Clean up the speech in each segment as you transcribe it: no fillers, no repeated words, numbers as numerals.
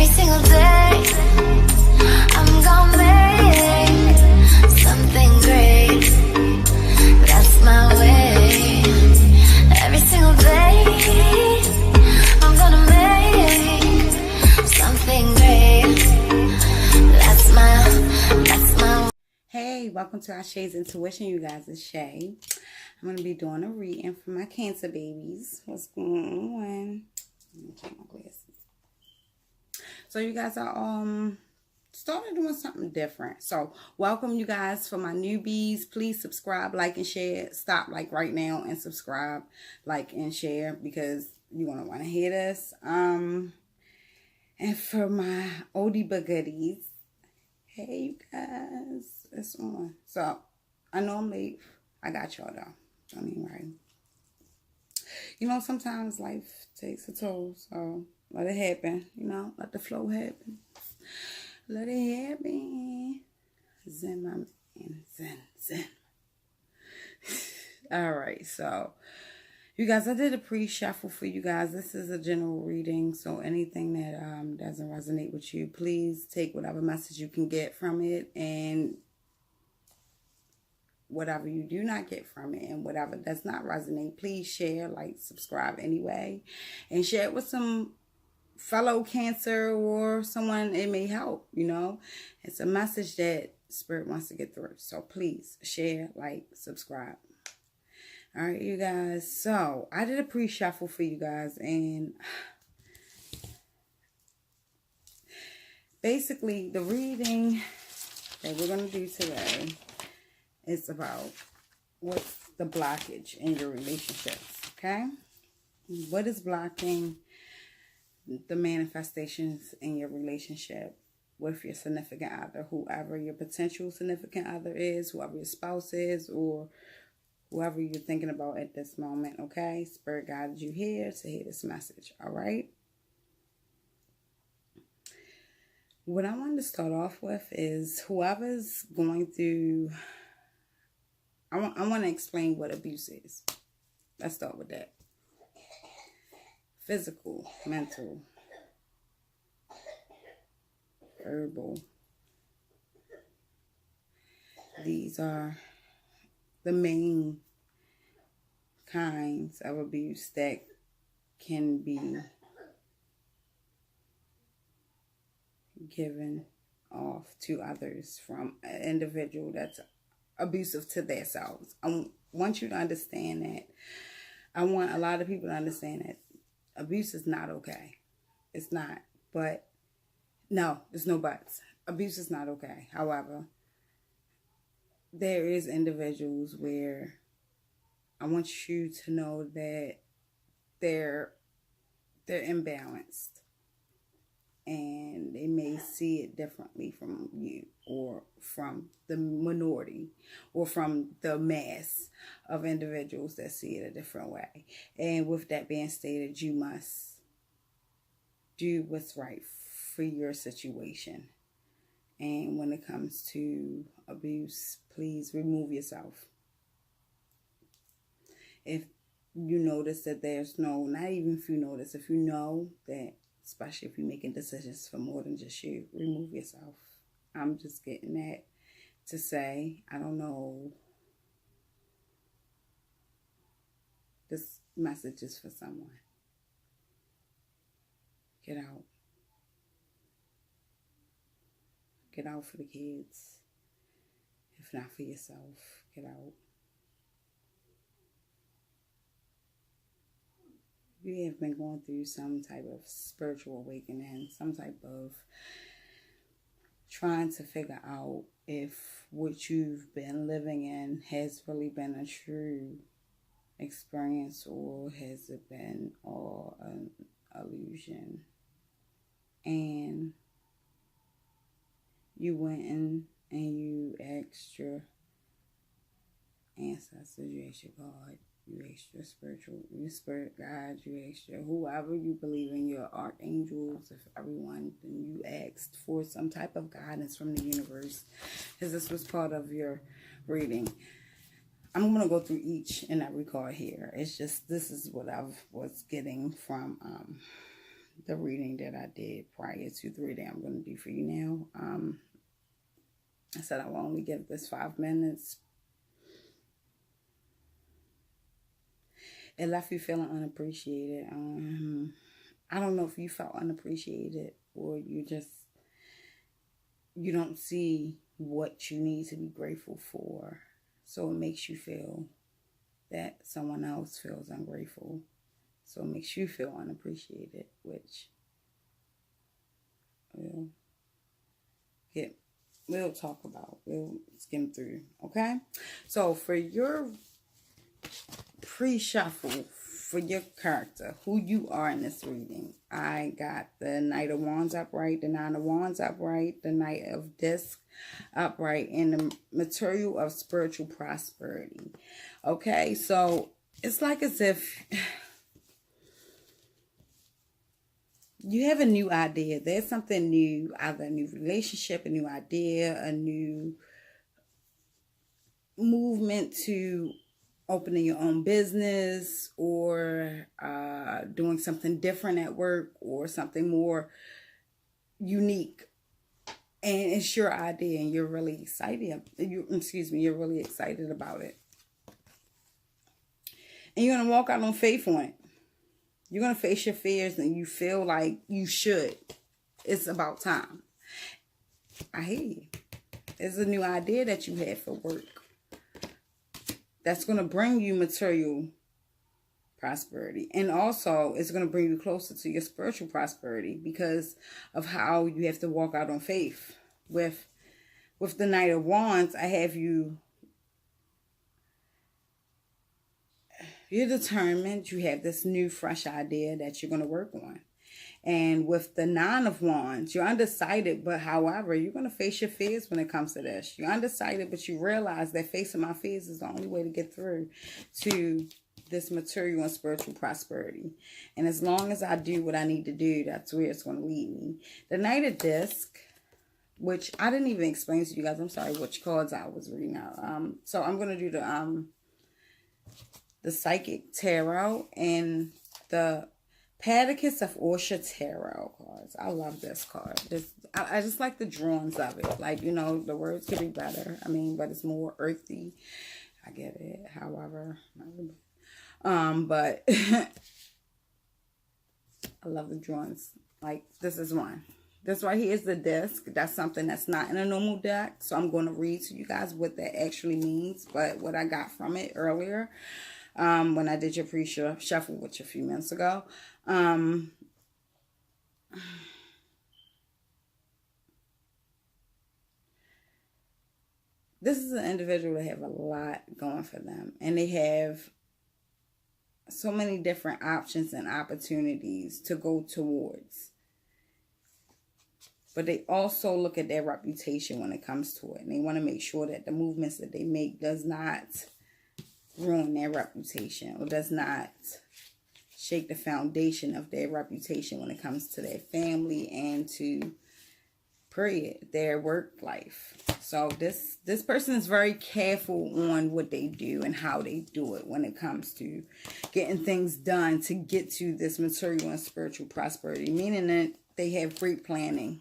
Every single day, I'm gonna make something great. That's my way. Every single day, I'm gonna make something great. That's my. Hey, welcome to our Shay's Intuition, you guys. It's Shay. I'm going to be doing a reading for my Cancer babies. What's going on? Let me check my glasses. So you guys are started doing something different. So welcome, you guys. For my newbies, please subscribe, like, and share. Stop like right now and subscribe, like, and share, because you're going to want to hear this. And for my oldie but goodies, hey, you guys, it's on. So I know I'm late. I got y'all though. I mean, right? You know, sometimes life takes a toll, so let it happen. You know, let the flow happen. Let it happen. Zen, my man. Zen. All right, so you guys, I did a pre-shuffle for you guys. This is a general reading, so anything that doesn't resonate with you, please take whatever message you can get from it, and whatever you do not get from it, and whatever does not resonate, please share, like, subscribe anyway, and share it with some fellow Cancer or someone it may help. You know, it's a message that Spirit wants to get through, so please share, like, subscribe. All right, you guys, so I did a pre-shuffle for you guys, and basically the reading that we're going to do today is about what's the blockage in your relationships, okay? What is blocking the manifestations in your relationship with your significant other, whoever your potential significant other is, whoever your spouse is, or whoever you're thinking about at this moment, okay? Spirit guided you here to hear this message, all right? What I wanted to start off with is whoever's going through, I want to explain what abuse is. Let's start with that. Physical, mental, verbal. These are the main kinds of abuse that can be given off to others from an individual that's abusive to themselves. I want you to understand that. I want a lot of people to understand that abuse is not okay. It's not. But no, there's no buts. Abuse is not okay. However, there is individuals where I want you to know that they're imbalanced, and they may see it differently from you, or from the minority, or from the mass of individuals that see it a different way. And with that being stated, you must do what's right for your situation. And when it comes to abuse, please remove yourself. If you notice that there's not even if you notice, if you know that, especially if you're making decisions for more than just you, remove yourself. I'm just getting that to say, I don't know. This message is for someone. Get out. Get out for the kids. If not for yourself, get out. You have been going through some type of spiritual awakening, some type of trying to figure out if what you've been living in has really been a true experience, or has it been all an illusion. And you went in and you asked your ancestors, you asked your God, you asked your spirit guides, you asked your whoever you believe in, your archangels, if everyone, then you asked for some type of guidance from the universe, because this was part of your reading. I'm going to go through each and every card here. It's just, this is what I was getting from the reading that I did prior to the reading I'm going to do for you now. I said I will only give this 5 minutes. It left you feeling unappreciated. I don't know if you felt unappreciated or you don't see what you need to be grateful for. So it makes you feel that someone else feels ungrateful. So it makes you feel unappreciated, which we'll talk about. We'll skim through, okay? So for your pre-shuffle, for your character, who you are in this reading, I got the Knight of Wands upright, the Nine of Wands upright, the Knight of Disc upright, and the material of spiritual prosperity. Okay, so it's like as if you have a new idea. There's something new, either a new relationship, a new idea, a new movement to opening your own business, or doing something different at work, or something more unique. And it's your idea, and you're really excited. You're really excited about it. And you're going to walk out on faith on it. You're going to face your fears, and you feel like you should. It's about time. I hear you. It's a new idea that you had for work that's going to bring you material prosperity. And also, it's going to bring you closer to your spiritual prosperity because of how you have to walk out on faith. With the Knight of Wands, I have you're determined. You have this new, fresh idea that you're going to work on. And with the Nine of Wands, you're undecided, but however, you're going to face your fears when it comes to this. You're undecided, but you realize that facing my fears is the only way to get through to this material and spiritual prosperity. And as long as I do what I need to do, that's where it's going to lead me. The Knight of Disc, which I didn't even explain to you guys. I'm sorry which cards I was reading out. So I'm going to do the Psychic Tarot and the Padicus of Orsha Tarot cards. I love this card. I just like the drawings of it. Like, you know, the words could be better. I mean, but it's more earthy. I get it. However, but I love the drawings. Like, this is one. This right here is the disc. That's something that's not in a normal deck. So I'm going to read to you guys what that actually means. But what I got from it earlier, when I did your pre-shuffle with you a few minutes ago. This is an individual that have a lot going for them. And they have so many different options and opportunities to go towards. But they also look at their reputation when it comes to it. And they want to make sure that the movements that they make does not ruin their reputation or does not shake the foundation of their reputation when it comes to their family and to, period, their work life. So this person is very careful on what they do and how they do it when it comes to getting things done to get to this material and spiritual prosperity, meaning that they have great planning.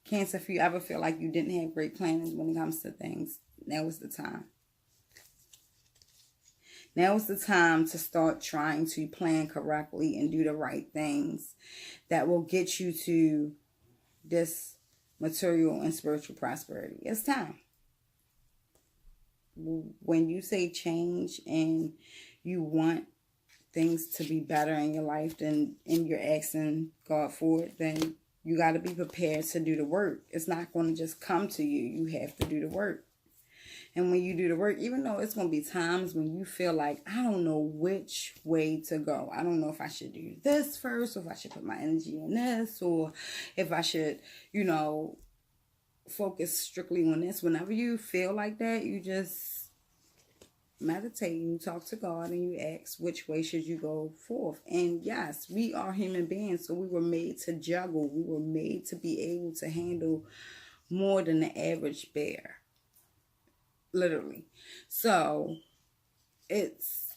Cancer, if you ever feel like you didn't have great planning when it comes to things, now is the time. Now is the time to start trying to plan correctly and do the right things that will get you to this material and spiritual prosperity. It's time. When you say change and you want things to be better in your life, then and you're asking God for it, then you got to be prepared to do the work. It's not going to just come to you. You have to do the work. And when you do the work, even though it's going to be times when you feel like, I don't know which way to go. I don't know if I should do this first, or if I should put my energy in this, or if I should, you know, focus strictly on this. Whenever you feel like that, you just meditate and you talk to God and you ask which way should you go forth. And yes, we are human beings, so we were made to juggle. We were made to be able to handle more than the average bear. Literally. So it's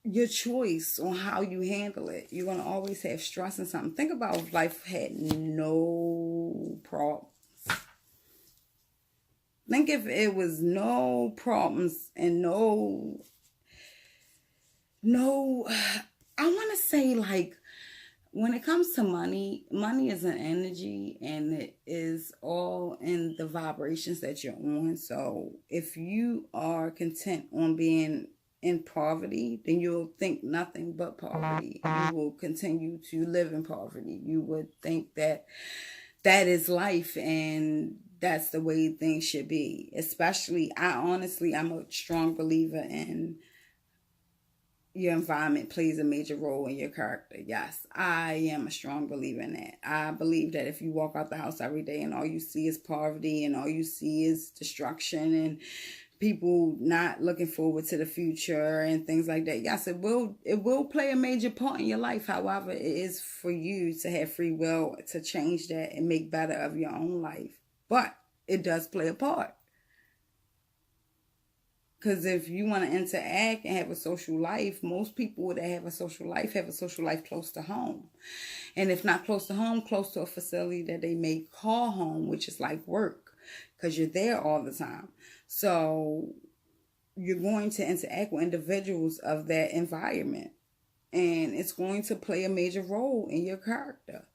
your choice on how you handle it. You're going to always have stress and something. Think about if life had no problems. Think if it was no problems and no, I want to say, like, when it comes to money, money is an energy, and it is all in the vibrations that you're on. So if you are content on being in poverty, then you'll think nothing but poverty. You will continue to live in poverty. You would think that that is life, and that's the way things should be. Especially, I'm a strong believer in your environment plays a major role in your character. Yes, I am a strong believer in that. I believe that if you walk out the house every day and all you see is poverty and all you see is destruction and people not looking forward to the future and things like that, yes, it will play a major part in your life. However, it is for you to have free will to change that and make better of your own life. But it does play a part. Because if you want to interact and have a social life, most people that have a social life close to home. And if not close to home, close to a facility that they may call home, which is like work, because you're there all the time. So you're going to interact with individuals of that environment. And it's going to play a major role in your character.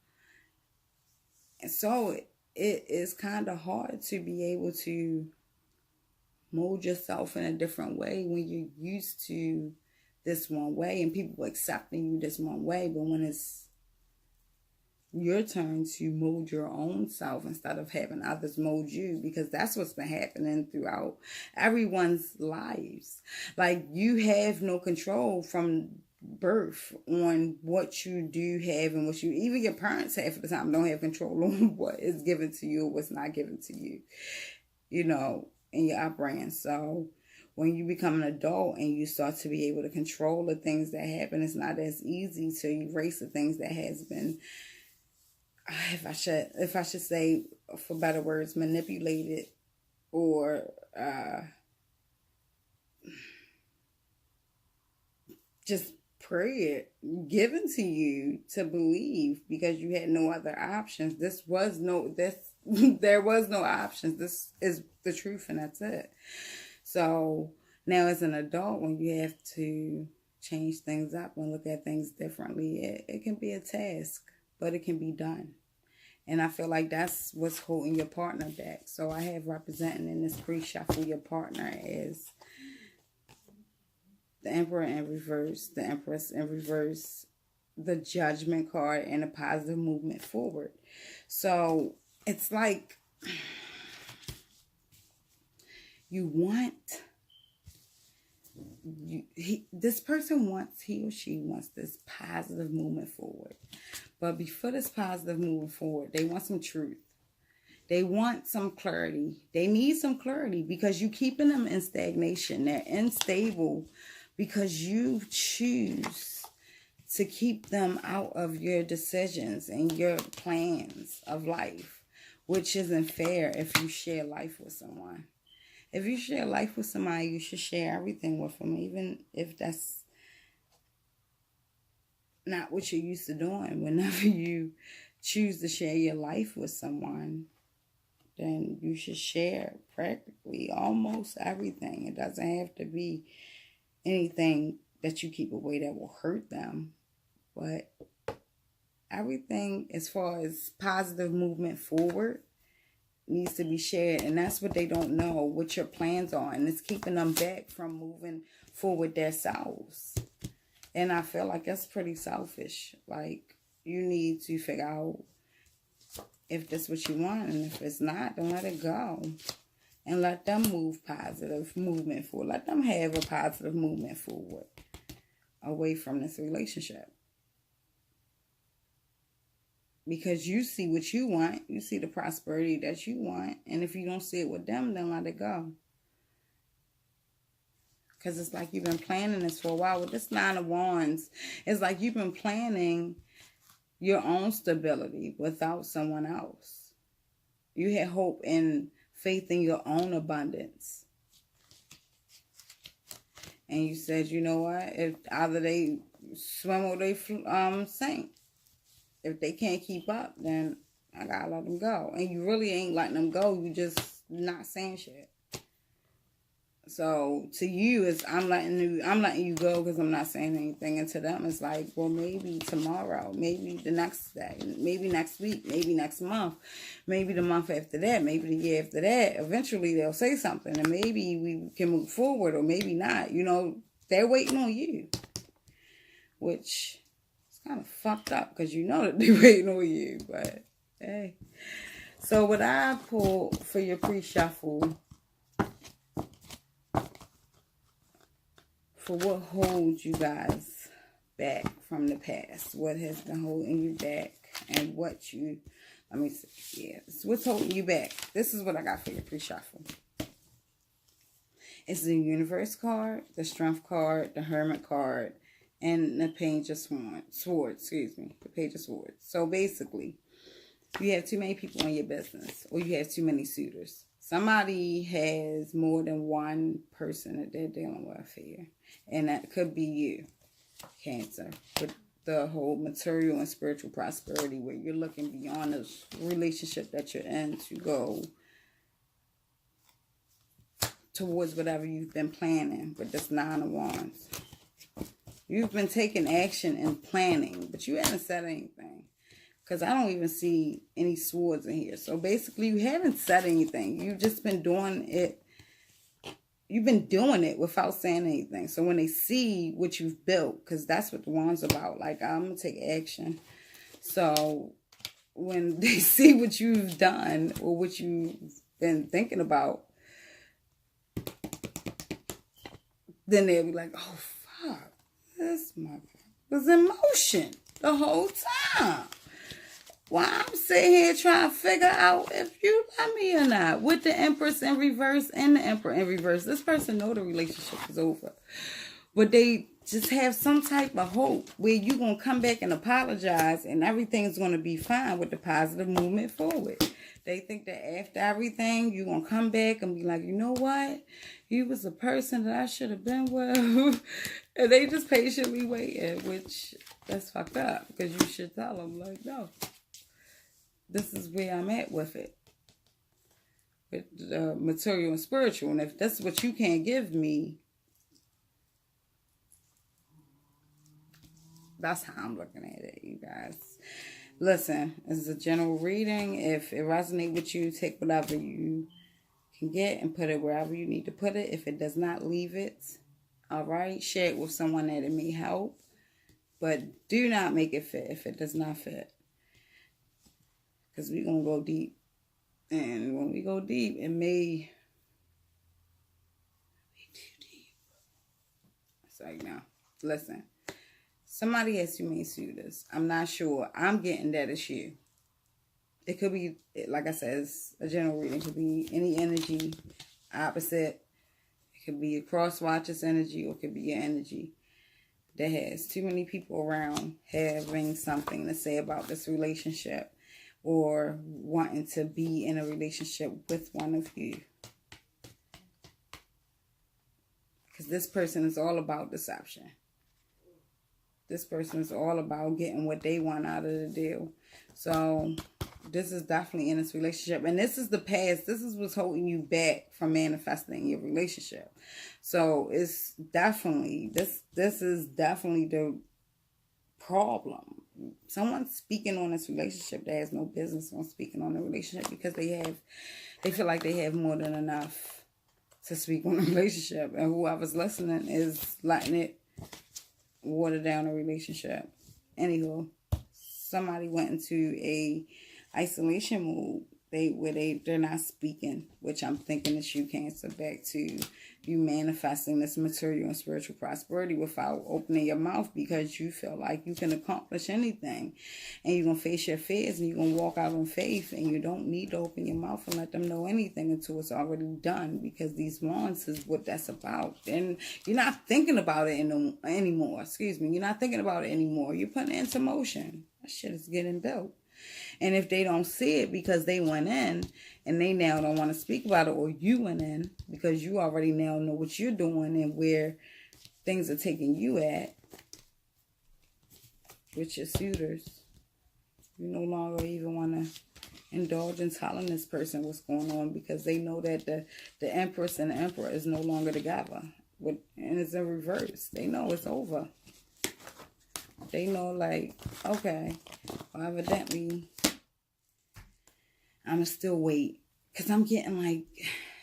And so it is kind of hard to be able to mold yourself in a different way when you're used to this one way and people accepting you this one way. But when it's your turn to mold your own self instead of having others mold you, because that's what's been happening throughout everyone's lives. Like, you have no control from birth on what you do have and what you, even your parents half of the time don't have control on what is given to you or what's not given to you, you know, in your upbringing. So when you become an adult and you start to be able to control the things that happen, it's not as easy to erase the things that has been, if I should say, for better words, manipulated or just prayer given to you to believe because you had no other options. There was no options. This is the truth, and that's it. So now as an adult, when you have to change things up and look at things differently, it can be a task, but it can be done. And I feel like that's what's holding your partner back. So I have representing in this pre-shuffle your partner as the Emperor in reverse, the Empress in reverse, the Judgment card, and a positive movement forward. So it's like this person wants, he or she wants this positive movement forward. But before this positive movement forward, they want some truth. They want some clarity. They need some clarity because you're keeping them in stagnation. They're unstable because you choose to keep them out of your decisions and your plans of life, which isn't fair if you share life with someone. If you share life with somebody, you should share everything with them, even if that's not what you're used to doing. Whenever you choose to share your life with someone, then you should share practically almost everything. It doesn't have to be anything that you keep away that will hurt them. But everything as far as positive movement forward needs to be shared. And that's what they don't know, what your plans are. And it's keeping them back from moving forward themselves. And I feel like that's pretty selfish. Like, you need to figure out if that's what you want. And if it's not, then let it go. And let them move positive movement forward. Let them have a positive movement forward away from this relationship. Because you see what you want. You see the prosperity that you want. And if you don't see it with them, then let it go. Because it's like you've been planning this for a while. With this 9 of Wands, it's like you've been planning your own stability without someone else. You had hope and faith in your own abundance. And you said, you know what? If either they swim or they sink. If they can't keep up, then I gotta let them go. And you really ain't letting them go. You just not saying shit. So to you, it's I'm letting you go because I'm not saying anything. And to them, it's like, well, maybe tomorrow, maybe the next day, maybe next week, maybe next month, maybe the month after that, maybe the year after that. Eventually, they'll say something, and maybe we can move forward, or maybe not. You know, they're waiting on you, which is kind of fucked up because you know that they're waiting on you. But hey, so what I pulled for your pre-shuffle. For what holds you guys back from the past, what has been holding you back, and what you, let me see, yeah, what's holding you back. This is what I got for your pre-shuffle. It's the Universe card, the Strength card, the Hermit card, and the Page of Swords, the Page of Swords. So basically, you have too many people in your business, or you have too many suitors. Somebody has more than one person that they're dealing with here. And that could be you, Cancer, with the whole material and spiritual prosperity, where you're looking beyond the relationship that you're in to go towards whatever you've been planning with this 9 of Wands. You've been taking action and planning, but you haven't said anything. Because I don't even see any swords in here. So basically, you haven't said anything. You've just been doing it. You've been doing it without saying anything. So when they see what you've built, because that's what the Wand's about. Like, I'm going to take action. So when they see what you've done or what you've been thinking about, then they'll be like, oh, fuck. This mother was in motion the whole time. While I'm sitting here trying to figure out if you love me or not. With the Empress in reverse and the Emperor in reverse. This person know the relationship is over. But they just have some type of hope where you're going to come back and apologize and everything's going to be fine with the positive movement forward. They think that after everything, you're going to come back and be like, you know what? You was a person that I should have been with. And they just patiently waiting, which that's fucked up. Because you should tell them, like, no. This is where I'm at with it. With material and spiritual. And if that's what you can't give me, that's how I'm looking at it, you guys. Listen, it's a general reading. If it resonates with you, take whatever you can get and put it wherever you need to put it. If it does not, leave it. All right? Share it with someone that it may help. But do not make it fit if it does not fit. Because we're going to go deep. And when we go deep, it may be too deep. It's like, no. Listen. Somebody has too many suitors. I'm not sure. I'm getting that it's you. It could be, like I said, it's a general reading. It could be any energy opposite. It could be a cross-watcher's energy, or it could be your energy that has too many people around having something to say about this relationship, or wanting to be in a relationship with one of you. Because this person is all about deception. This person is all about getting what they want out of the deal. So this is definitely in this relationship. And this is the past. This is what's holding you back from manifesting your relationship. So it's definitely, this is definitely the problem. Someone's speaking on this relationship that has no business on speaking on the relationship, because they feel like they have more than enough to speak on the relationship. And whoever's listening is letting it water down a relationship. Anywho, somebody went into a isolation mode where they're not speaking, which I'm thinking is you, Cancer, back to you manifesting this material and spiritual prosperity without opening your mouth, because you feel like you can accomplish anything, and you're going to face your fears and you're going to walk out on faith, and you don't need to open your mouth and let them know anything until it's already done, because these wands is what that's about. And you're not thinking about it anymore. You're not thinking about it anymore. You're putting it into motion. That shit is getting built. And if they don't see it because they went in and they now don't want to speak about it, or you went in because you already now know what you're doing and where things are taking you at with your suitors. You no longer even want to indulge in telling this person what's going on because they know that the Empress and the Emperor is no longer together. And it's in reverse. They know it's over. They know, like, okay, well, evidently, I'm still wait. Because I'm getting, like,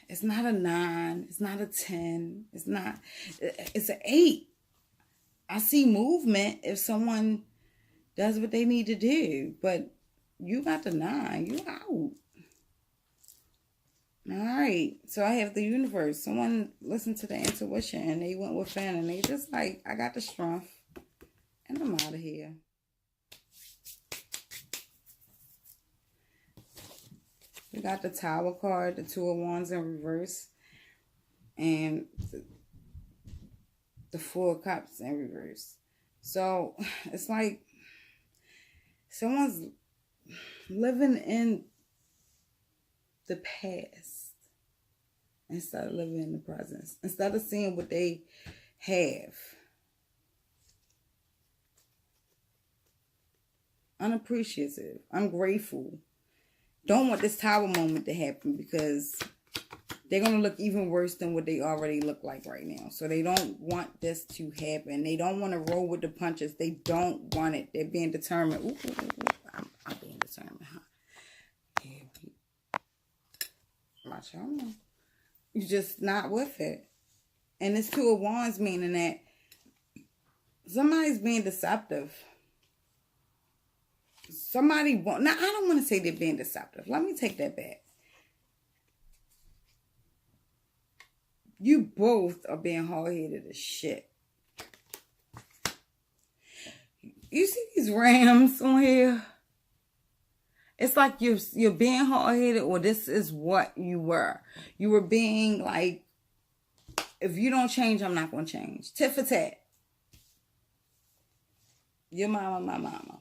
it's not a 9. It's not a 10. It's an 8. I see movement if someone does what they need to do. But you got the 9. You out. Alright. So I have the universe. Someone listened to the intuition and they went within and they just like, I got the strength. And I'm out of here. We got the Tower card, the 2 of Wands in reverse. And the 4 of Cups in reverse. So, it's like someone's living in the past instead of living in the present. Instead of seeing what they have. Unappreciative, ungrateful. Don't want this Tower moment to happen because they're going to look even worse than what they already look like right now. So they don't want this to happen. They don't want to roll with the punches. They don't want it. They're being determined. Ooh, I'm being determined, huh? Yeah. Watch out. You're just not with it. And this 2 of Wands meaning that somebody's being deceptive. Somebody won't. Now, I don't want to say they're being deceptive. Let me take that back. You both are being hard-headed as shit. You see these rams on here? It's like you're being hard-headed, or this is what you were. You were being like, if you don't change, I'm not going to change. Tit for tat. Your mama, my mama.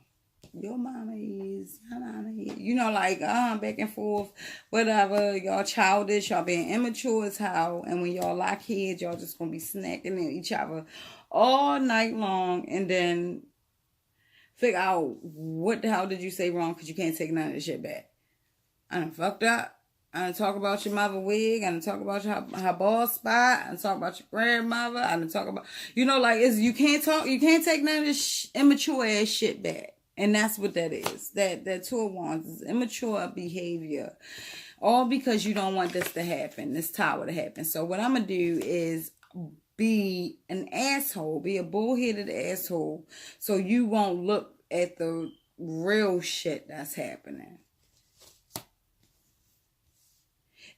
Your mama is, my mama is. You know, like, back and forth, whatever. Y'all childish, y'all being immature as hell. And when y'all lock heads, y'all just going to be snacking at each other all night long. And then figure out what the hell did you say wrong because you can't take none of this shit back. I done fucked up. I done talk about your mother wig. I done talk about her bald spot. I done talk about your grandmother. I done talk about, you know, like, you can't take none of this immature ass shit back. And that's what that is. That 2 of Wands is immature behavior. All because you don't want this to happen. This Tower to happen. So what I'm going to do is be an asshole. Be a bullheaded asshole. So you won't look at the real shit that's happening.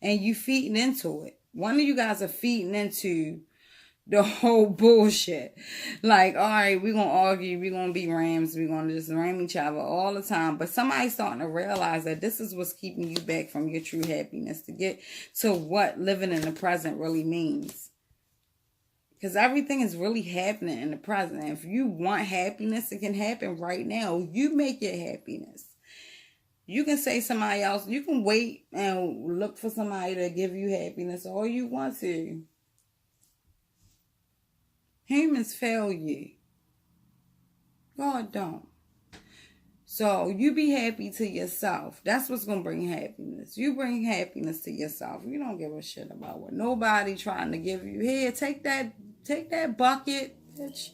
And you feeding into it. One of you guys are feeding into the whole bullshit. Like, all right, we're going to argue. We're going to be rams. We're going to just ram each other all the time. But somebody's starting to realize that this is what's keeping you back from your true happiness. To get to what living in the present really means. Because everything is really happening in the present. If you want happiness, it can happen right now. You make your happiness. You can say somebody else. You can wait and look for somebody to give you happiness all you want to. Humans fail you. God don't. So you be happy to yourself. That's what's going to bring happiness. You bring happiness to yourself. You don't give a shit about what nobody trying to give you. Here, take that bucket, bitch.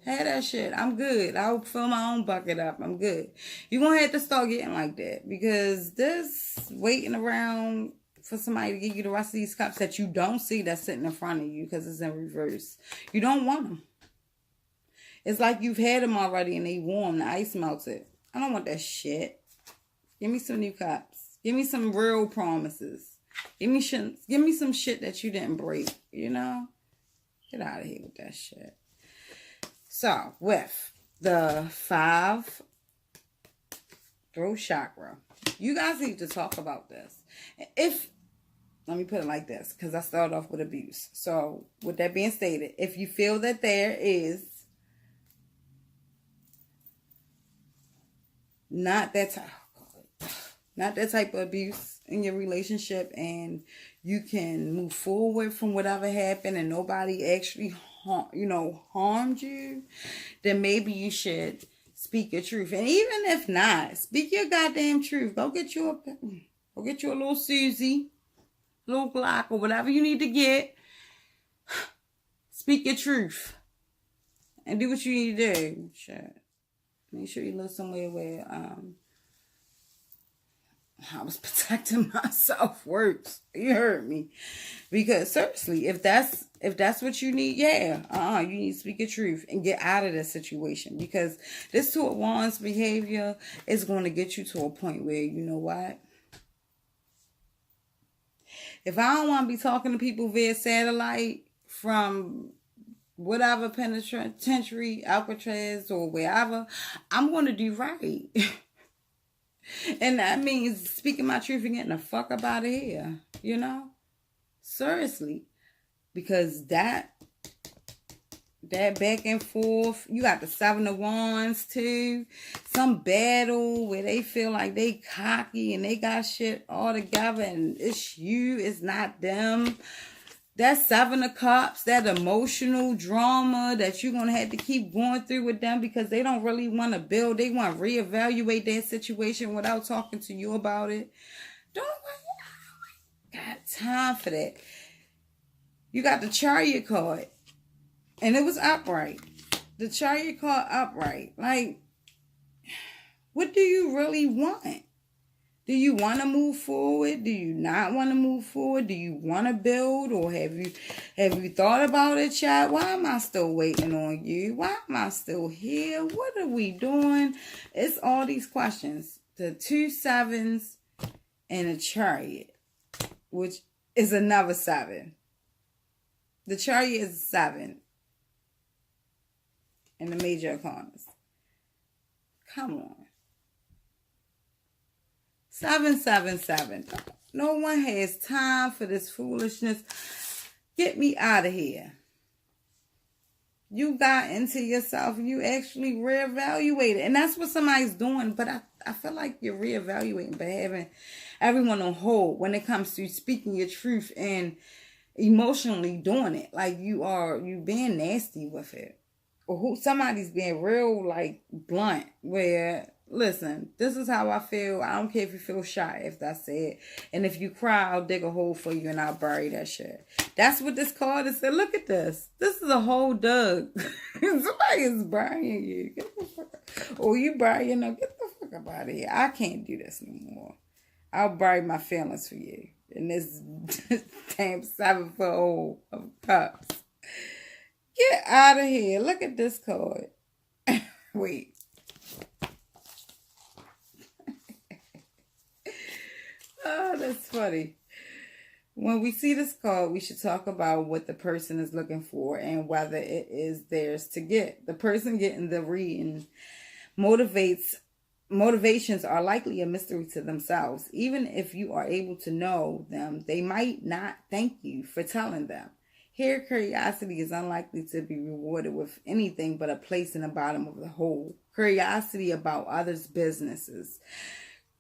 Have that shit. I'm good. I'll fill my own bucket up. I'm good. You're going to have to start getting like that. Because this waiting around for somebody to give you the rest of these cups that you don't see that's sitting in front of you because it's in reverse. You don't want them. It's like you've had them already and they warm. The ice melted. I don't want that shit. Give me some new cups. Give me some real promises. Give me some shit that you didn't break. You know? Get out of here with that shit. So, with the 5 throat chakra, you guys need to talk about this. Let me put it like this, because I started off with abuse. So, with that being stated, if you feel that there is not that type of abuse in your relationship, and you can move forward from whatever happened, and nobody actually harmed you, then maybe you should speak your truth. And even if not, speak your goddamn truth. Go get you a little Susie, little Glock, or whatever you need to get. Speak your truth. And do what you need to do. Shit. Make sure you live somewhere where I was protecting myself works. You heard me. Because seriously, if that's what you need, you need to speak your truth and get out of this situation. Because this Two of Wands behavior is going to get you to a point where, you know what? If I don't want to be talking to people via satellite from whatever penitentiary, Alcatraz, or wherever, I'm going to do right. And that means speaking my truth and getting the fuck up out of here. You know? Seriously. Because that back and forth, you got the Seven of Wands too. Some battle where they feel like they cocky and they got shit all together and it's you, it's not them. That Seven of Cups, that emotional drama that you're going to have to keep going through with them because they don't really want to build. They want to reevaluate their situation without talking to you about it. Don't got time for that. You got the Chariot card. And it was upright. The Chariot card upright. Like, what do you really want? Do you want to move forward? Do you not want to move forward? Do you want to build? Or have you thought about it, child? Why am I still waiting on you? Why am I still here? What are we doing? It's all these questions. The 2 sevens and a Chariot, which is another 7. The Chariot is 7 in the major arcanas. Come on. 777. No one has time for this foolishness. Get me out of here. You got into yourself and you actually reevaluated. And that's what somebody's doing. But I feel like you're reevaluating by having everyone on hold when it comes to speaking your truth and emotionally doing it. Like you being nasty with it. Or somebody's being real like blunt where, listen, this is how I feel. I don't care if you feel shy, if that's it. And if you cry, I'll dig a hole for you and I'll bury that shit. That's what this card is saying. Look at this. This is a hole dug. Somebody is burying you. Get the fuck up. Or you burying them. Get the fuck up out of here. I can't do this anymore. I'll bury my feelings for you. In this damn 7-foot hole of cups. Get out of here. Look at this card. Wait. Oh, that's funny. When we see this card, we should talk about what the person is looking for and whether it is theirs to get. The person getting the reading motivations are likely a mystery to themselves. Even if you are able to know them, they might not thank you for telling them. Here, curiosity is unlikely to be rewarded with anything but a place in the bottom of the hole. Curiosity about others' businesses.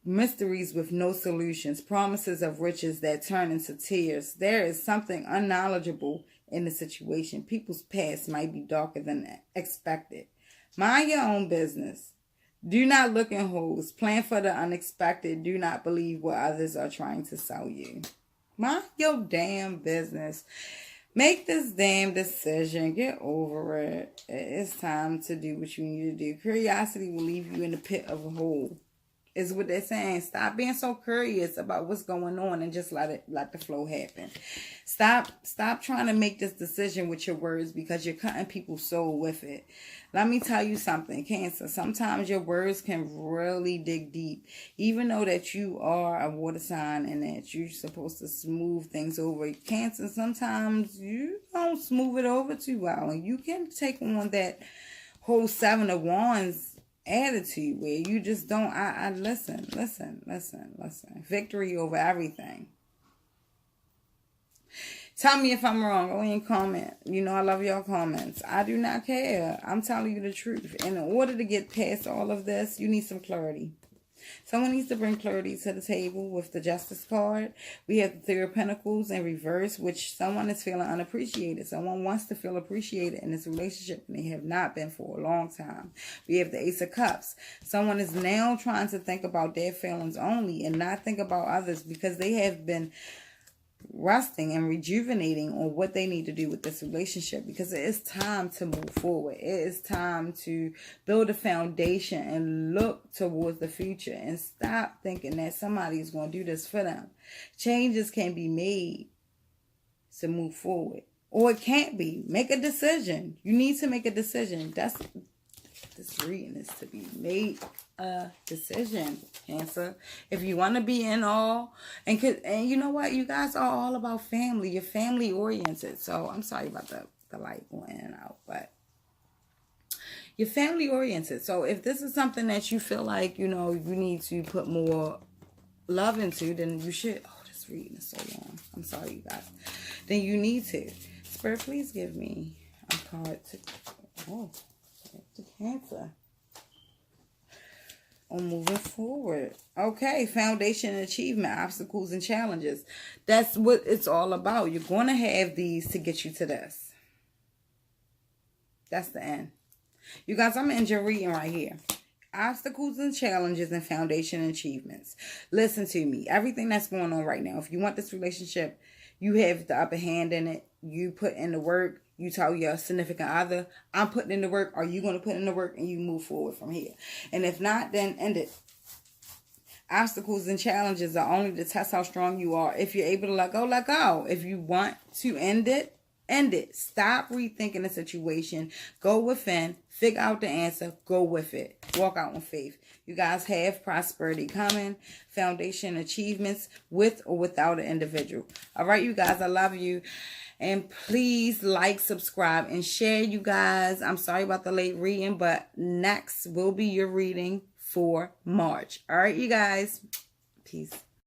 Mysteries with no solutions. Promises of riches that turn into tears. There is something unknowledgeable in the situation. People's past might be darker than expected. Mind your own business. Do not look in holes. Plan for the unexpected. Do not believe what others are trying to sell you. Mind your damn business. Make this damn decision. Get over it. It's time to do what you need to do. Curiosity will leave you in the pit of a hole. Is what they're saying. Stop being so curious about what's going on and just let the flow happen. Stop trying to make this decision with your words because you're cutting people's soul with it. Let me tell you something, Cancer. Sometimes your words can really dig deep. Even though that you are a water sign and that you're supposed to smooth things over. Cancer, sometimes you don't smooth it over too well. And you can take on that whole 7 of Wands attitude where you just don't listen. Victory over everything. Tell me if I'm wrong. Go ahead and comment. You know I love your comments. I do not care. I'm telling you the truth. And in order to get past all of this, you need some clarity. Someone needs to bring clarity to the table with the Justice card. We have the Three of Pentacles in reverse, which someone is feeling unappreciated. Someone wants to feel appreciated in this relationship, and they have not been for a long time. We have the Ace of Cups. Someone is now trying to think about their feelings only and not think about others, because they have been resting and rejuvenating on what they need to do with this relationship, because it is time to move forward. It is time to build a foundation and look towards the future and stop thinking that somebody is going to do this for them. Changes can be made to move forward, or it can't be. Make a decision. You need to make a decision. That's this reading is to be made a decision, Cancer. If you want to be in all, and you know what, you guys are all about family. You're family oriented. So I'm sorry about the light going in and out, but you're family oriented. So if this is something that you feel like, you know, you need to put more love into, then you should. Oh, this reading is so long. I'm sorry, you guys. Then you need to. Spirit, please give me a card to. Oh. To Cancer on moving forward. Okay, foundation and achievement, obstacles and challenges. That's what it's all about. You're going to have these to get you to this. That's the end. You guys, I'm in your reading right here. Obstacles and challenges and foundation and achievements. Listen to me. Everything that's going on right now, if you want this relationship, you have the upper hand in it. You put in the work. You tell your significant other, I'm putting in the work. Are you going to put in the work? And you move forward from here. And if not, then end it. Obstacles and challenges are only to test how strong you are. If you're able to let go, let go. If you want to end it, end it. Stop rethinking the situation. Go within. Figure out the answer. Go with it. Walk out in faith. You guys have prosperity coming. Foundation achievements with or without an individual. All right, you guys. I love you. And please like, subscribe, and share, you guys. I'm sorry about the late reading, but next will be your reading for March. All right, you guys. Peace.